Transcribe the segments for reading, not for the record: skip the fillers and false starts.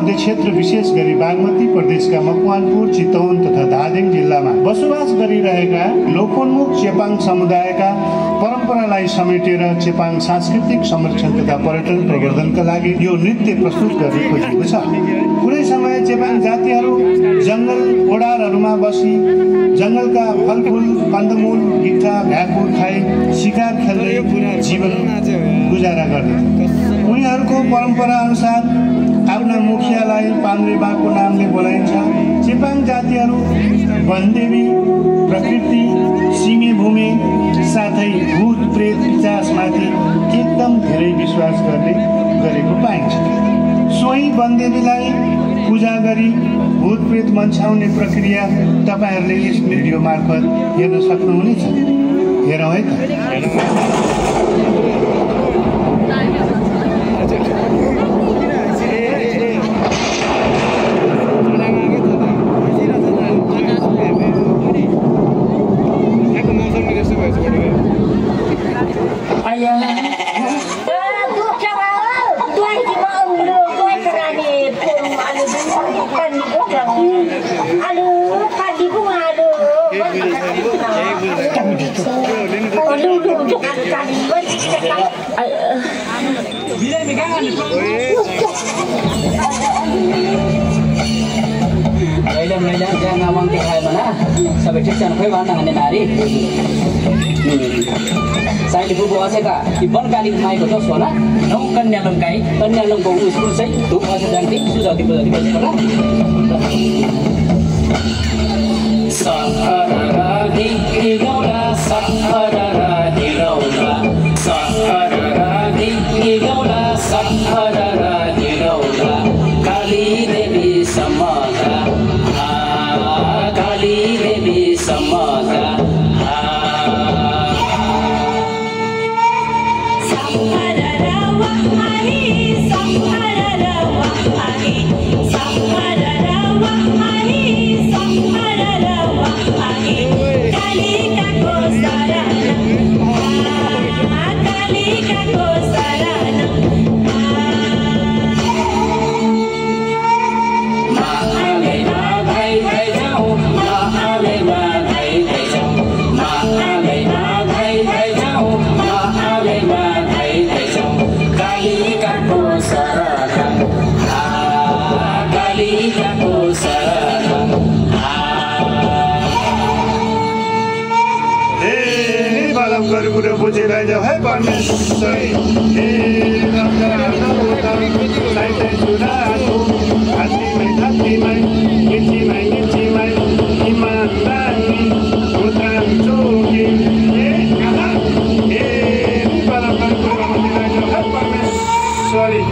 मध्य क्षेत्र विशेष गरी बागमती प्रदेशका मकवानपुर, चितवन तथा धादिङ जिल्लामा बसोबास गरिरहेका लोकोन्मुख चेपाङ समुदायका परम्परालाई समेटेर चेपाङ सांस्कृतिक संरक्षण तथा पर्यटन प्रवर्धनका लागि यो नृत्य प्रस्तुत गर्ने खोजिएको छ। कुनै समय चेपाङ जातिहरू जङ्गल ओडारहरूमा बसी जङ्गलका फलफुल, कन्दमूल, गिट्टा, भ्याकुर खाई शिकार खेल्दै जीवन गुजारा गर्दथे। उनीहरूको परम्परा अनुसार आफ्ना मुखियालाई पान्द्रेबाको नामले बोलाइन्छ। चेपाङ जातिहरू वनदेवी, प्रकृति, सिमे भूमि साथै भूत प्रेत पिशाचमाथि एकदम धेरै विश्वास गरेको पाइन्छ। सोही वनदेवीलाई पूजा गरी भूत प्रेत मन्छाउने प्रक्रिया तपाईहरूले यस भिडियो मार्फत हेर्न सक्नुहुनेछ। हेरौँ है त। jangan ngawang tihay mana sabi Christian koy wan nang nari saya dibubuha sa ka ibon kaling mai ko to sola nong kanya lang ko school say tu asa janti sudah tiba sekolah sahara di idola sahara di rola sahara di idola sahara di rola kali devi samada kali devi samada बुझिरहेछ है परमेश्वर हे हात्तीमै गिच्चीमै इमानदारी उतान चोकी हे परमेश्वर बुझिरहेछ है परमेश्वरी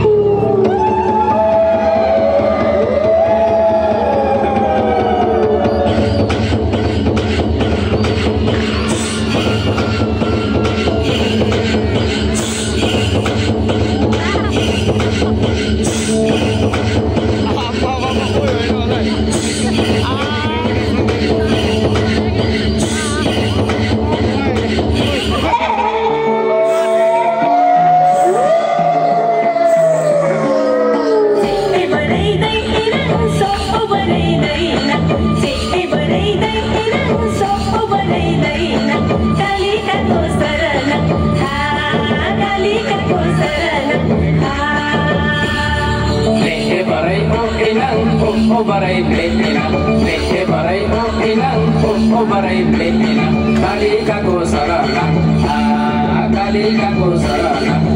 barai blepina lehe barai inang barai blepina kali ka ko sarana kali ka ko sarana